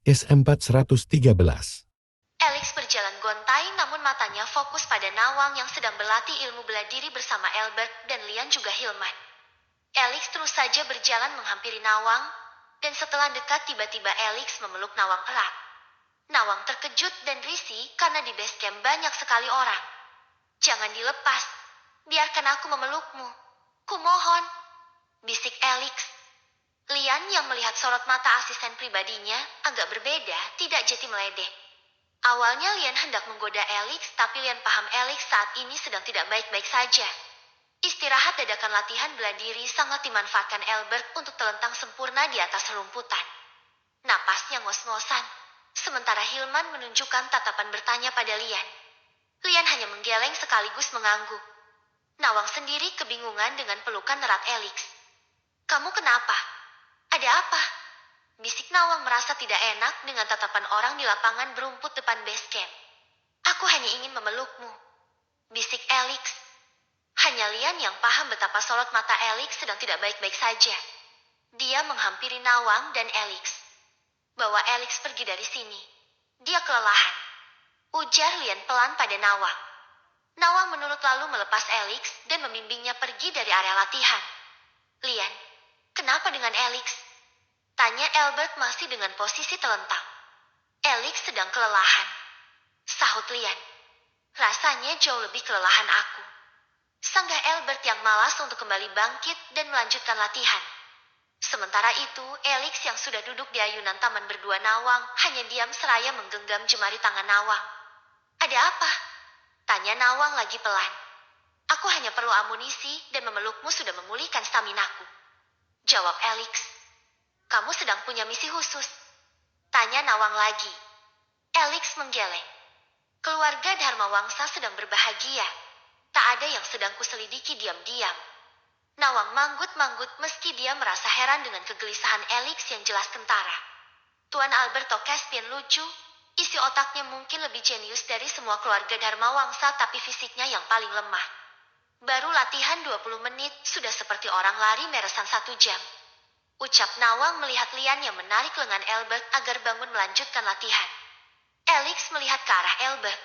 S4113. Alex berjalan gontai namun matanya fokus pada Nawang yang sedang berlatih ilmu bela diri bersama Albert dan Lian juga Hilman. Alex terus saja berjalan menghampiri Nawang, dan setelah dekat tiba-tiba Alex memeluk Nawang erat. Nawang terkejut dan risih karena di base camp banyak sekali orang. "Jangan dilepas, biarkan aku memelukmu. Kumohon," bisik Alex. Lian yang melihat sorot mata asisten pribadinya agak berbeda, tidak jeti meledek. Awalnya Lian hendak menggoda Alex, tapi Lian paham Alex saat ini sedang tidak baik-baik saja. Istirahat dadakan latihan bela diri sangat dimanfaatkan Albert untuk telentang sempurna di atas rumputan. Napasnya ngos-ngosan, sementara Hilman menunjukkan tatapan bertanya pada Lian. Lian hanya menggeleng sekaligus mengangguk. Nawang sendiri kebingungan dengan pelukan erat Alex. "Kamu kenapa? Ada apa?" bisik Nawang merasa tidak enak dengan tatapan orang di lapangan berumput depan base camp. "Aku hanya ingin memelukmu," bisik Alex. Hanya Lian yang paham betapa sorot mata Alex sedang tidak baik-baik saja. Dia menghampiri Nawang dan Alex. "Bawa Alex pergi dari sini. Dia kelelahan," ujar Lian pelan pada Nawang. Nawang menurut lalu melepas Alex dan membimbingnya pergi dari area latihan. "Lian, kenapa dengan Alex?" tanya Albert masih dengan posisi telentang. "Alex sedang kelelahan," sahut Lian. "Rasanya jauh lebih kelelahan aku," sanggah Albert yang malas untuk kembali bangkit dan melanjutkan latihan. Sementara itu, Alex yang sudah duduk di ayunan taman berdua Nawang hanya diam seraya menggenggam jemari tangan Nawang. "Ada apa?" tanya Nawang lagi pelan. "Aku hanya perlu amunisi dan memelukmu sudah memulihkan staminaku," jawab Alex. "Kamu sedang punya misi khusus?" tanya Nawang lagi. Alex menggeleng. "Keluarga Dharma Wangsa sedang berbahagia. Tak ada yang sedang kuselidiki diam-diam." Nawang manggut-manggut meski dia merasa heran dengan kegelisahan Alex yang jelas kentara. Tuan Alberto Caspian lucu, isi otaknya mungkin lebih jenius dari semua keluarga Dharma Wangsa tapi fisiknya yang paling lemah. Baru latihan 20 menit sudah seperti orang lari meresan 1 jam. Ucap Nawang melihat Lian yang menarik lengan Albert agar bangun melanjutkan latihan. Alex melihat ke arah Albert.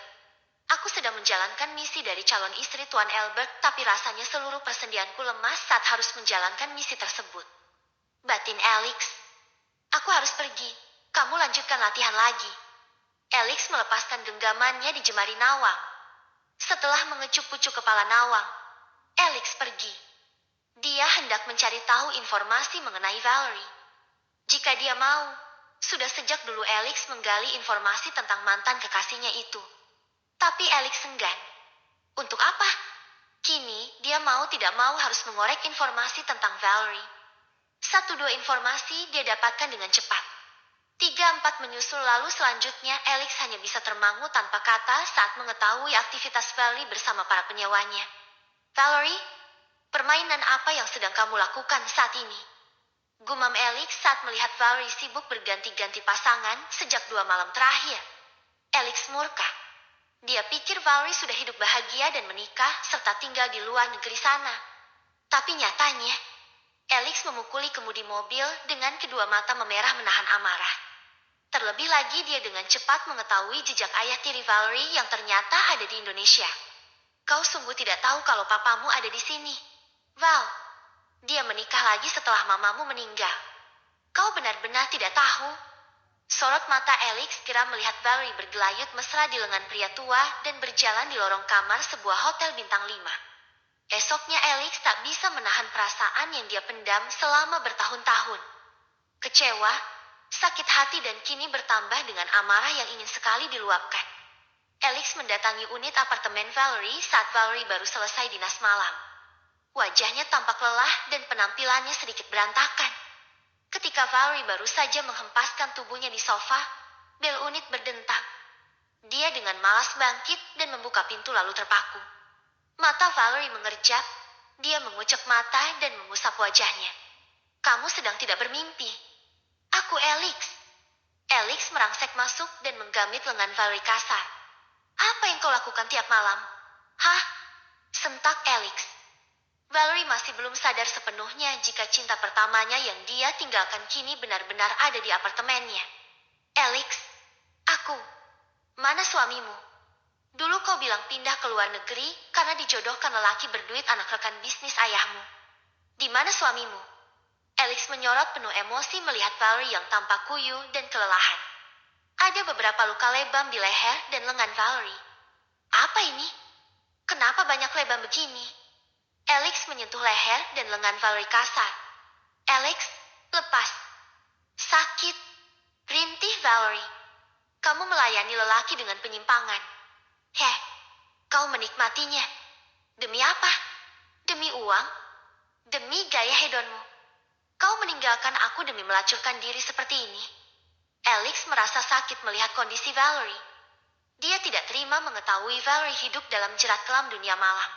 "Aku sedang menjalankan misi dari calon istri Tuan Albert, tapi rasanya seluruh persendianku lemas saat harus menjalankan misi tersebut," batin Alex. "Aku harus pergi. Kamu lanjutkan latihan lagi." Alex melepaskan genggamannya di jemari Nawang. Setelah mengecup-kucup kepala Nawang, Alex pergi. Dia hendak mencari tahu informasi mengenai Valerie. Jika dia mau, sudah sejak dulu Alex menggali informasi tentang mantan kekasihnya itu. Tapi Alex enggan. Untuk apa? Kini, dia mau tidak mau harus mengorek informasi tentang Valerie. 1-2 informasi dia dapatkan dengan cepat. 3-4 menyusul lalu selanjutnya Alex hanya bisa termangu tanpa kata saat mengetahui aktivitas Valerie bersama para penyewanya. "Valerie, permainan apa yang sedang kamu lakukan saat ini?" gumam Alex saat melihat Valerie sibuk berganti-ganti pasangan sejak 2 malam terakhir. Alex murka. Dia pikir Valerie sudah hidup bahagia dan menikah serta tinggal di luar negeri sana. Tapi nyatanya, Alex memukuli kemudi mobil dengan kedua mata memerah menahan amarah. Terlebih lagi dia dengan cepat mengetahui jejak ayah tiri Valerie yang ternyata ada di Indonesia. "Kau sungguh tidak tahu kalau papamu ada di sini, Val. Dia menikah lagi setelah mamamu meninggal. Kau benar-benar tidak tahu." Sorot mata Alex kira melihat Valerie bergelayut mesra di lengan pria tua dan berjalan di lorong kamar sebuah hotel bintang 5. Esoknya Alex tak bisa menahan perasaan yang dia pendam selama bertahun-tahun. Kecewa, sakit hati dan kini bertambah dengan amarah yang ingin sekali diluapkan. Alex mendatangi unit apartemen Valerie saat Valerie baru selesai dinas malam. Wajahnya tampak lelah dan penampilannya sedikit berantakan. Ketika Valerie baru saja menghempaskan tubuhnya di sofa, bel unit berdentang. Dia dengan malas bangkit dan membuka pintu lalu terpaku. Mata Valerie mengerjap, dia mengucek mata dan mengusap wajahnya. "Kamu sedang tidak bermimpi." "Aku Alex." Alex merangsek masuk dan menggamit lengan Valerie kasar. "Apa yang kau lakukan tiap malam?" "Hah?" sentak Alex. Valerie masih belum sadar sepenuhnya jika cinta pertamanya yang dia tinggalkan kini benar-benar ada di apartemennya. Alex, aku. Mana suamimu? Dulu kau bilang pindah ke luar negeri karena dijodohkan lelaki berduit anak rekan bisnis ayahmu. Di mana suamimu? Alex menyorot penuh emosi melihat Valerie yang tampak kuyuh dan kelelahan. Ada beberapa luka lebam di leher dan lengan Valerie. Apa ini? Kenapa banyak lebam begini? Alex menyentuh leher dan lengan Valerie kasar. Alex, lepas. Sakit. Rintih Valerie. Kamu melayani lelaki dengan penyimpangan. Heh, kau menikmatinya. Demi apa? Demi uang? Demi gaya hedonmu. Kau meninggalkan aku demi melacurkan diri seperti ini. Alex merasa sakit melihat kondisi Valerie. Dia tidak terima mengetahui Valerie hidup dalam jerat kelam dunia malam.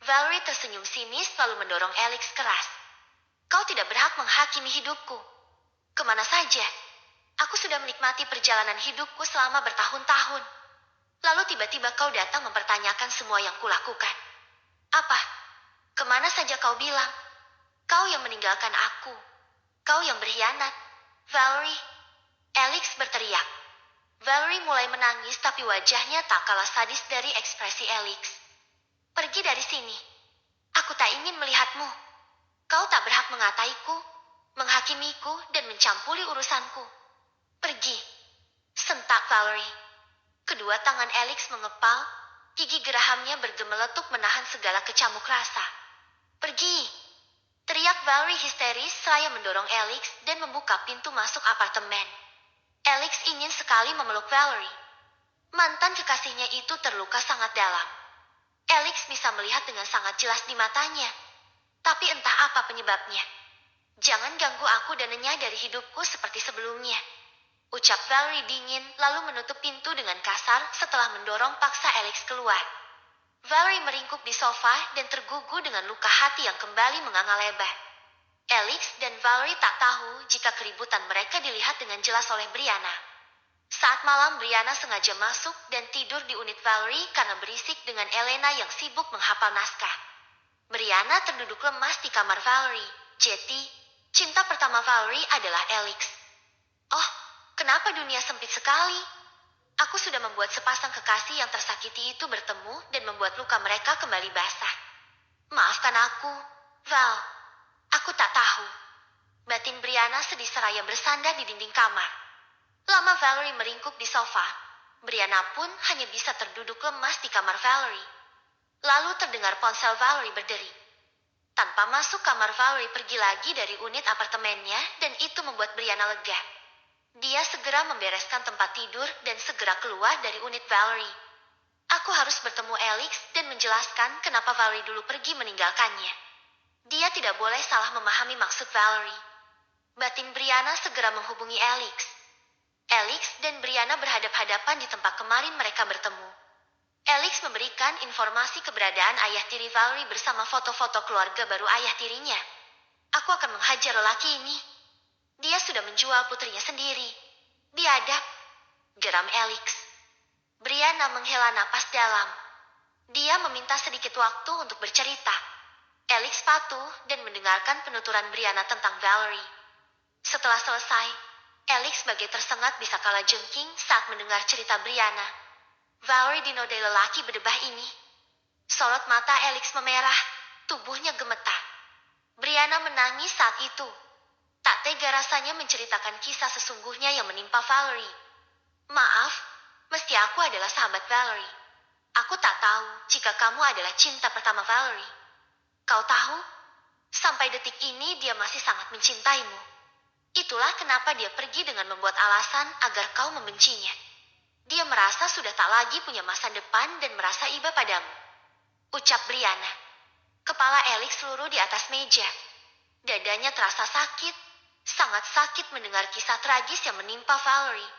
Valerie tersenyum sinis lalu mendorong Alex keras. Kau tidak berhak menghakimi hidupku. Kemana saja? Aku sudah menikmati perjalanan hidupku selama bertahun-tahun. Lalu tiba-tiba kau datang mempertanyakan semua yang kulakukan. Apa? Kemana saja kau bilang? Kau yang meninggalkan aku. Kau yang berkhianat. Valerie. Alex berteriak. Valerie mulai menangis tapi wajahnya tak kalah sadis dari ekspresi Alex. Pergi dari sini. Aku tak ingin melihatmu. Kau tak berhak mengataiku, menghakimiku, dan mencampuri urusanku. Pergi. Sentak Valerie. Kedua tangan Alex mengepal, gigi gerahamnya bergemeletuk menahan segala kecamuk rasa. Pergi. Teriak Valerie histeris seraya mendorong Alex dan membuka pintu masuk apartemen. Alex ingin sekali memeluk Valerie. Mantan kekasihnya itu terluka sangat dalam. Alex bisa melihat dengan sangat jelas di matanya. Tapi entah apa penyebabnya. Jangan ganggu aku dan Nenya dari hidupku seperti sebelumnya. Ucap Valerie dingin lalu menutup pintu dengan kasar setelah mendorong paksa Alex keluar. Valerie meringkuk di sofa dan tergugu dengan luka hati yang kembali menganga lebar. Alex dan Valerie tak tahu jika keributan mereka dilihat dengan jelas oleh Brianna. Saat malam Brianna sengaja masuk dan tidur di unit Valerie karena berisik dengan Elena yang sibuk menghafal naskah. Brianna terduduk lemas di kamar Valerie. Jetty, cinta pertama Valerie adalah Alex. Oh, kenapa dunia sempit sekali? Aku sudah membuat sepasang kekasih yang tersakiti itu bertemu dan membuat luka mereka kembali basah. Maafkan aku, Val. Aku tak tahu. Batin Brianna sedih seraya bersandar di dinding kamar. Lama Valerie meringkuk di sofa, Brianna pun hanya bisa terduduk lemas di kamar Valerie. Lalu terdengar ponsel Valerie berderi. Tanpa masuk kamar Valerie pergi lagi dari unit apartemennya dan itu membuat Brianna lega. Dia segera membereskan tempat tidur dan segera keluar dari unit Valerie. Aku harus bertemu Alex dan menjelaskan kenapa Valerie dulu pergi meninggalkannya. Dia tidak boleh salah memahami maksud Valerie. Batin Brianna segera menghubungi Alex. Alex dan Brianna berhadap-hadapan di tempat kemarin mereka bertemu. Alex memberikan informasi keberadaan ayah tiri Valerie bersama foto-foto keluarga baru ayah tirinya. Aku akan menghajar lelaki ini. Dia sudah menjual putrinya sendiri. Biadab, geram Alex. Brianna menghela napas dalam. Dia meminta sedikit waktu untuk bercerita. Alex patuh dan mendengarkan penuturan Brianna tentang Valerie. Setelah selesai, Alex sebagai tersengat bisa kalah jengking saat mendengar cerita Brianna. Valerie dinodai lelaki berdebah ini. Sorot mata Alex memerah, tubuhnya gemetar. Brianna menangis saat itu. Tak tega rasanya menceritakan kisah sesungguhnya yang menimpa Valerie. Maaf, meski aku adalah sahabat Valerie. Aku tak tahu jika kamu adalah cinta pertama Valerie. Kau tahu, sampai detik ini dia masih sangat mencintaimu. Itulah kenapa dia pergi dengan membuat alasan agar kau membencinya. Dia merasa sudah tak lagi punya masa depan dan merasa iba padamu. Ucap Brianna. Kepala Alex seluruh di atas meja. Dadanya terasa sakit. Sangat sakit mendengar kisah tragis yang menimpa Valerie.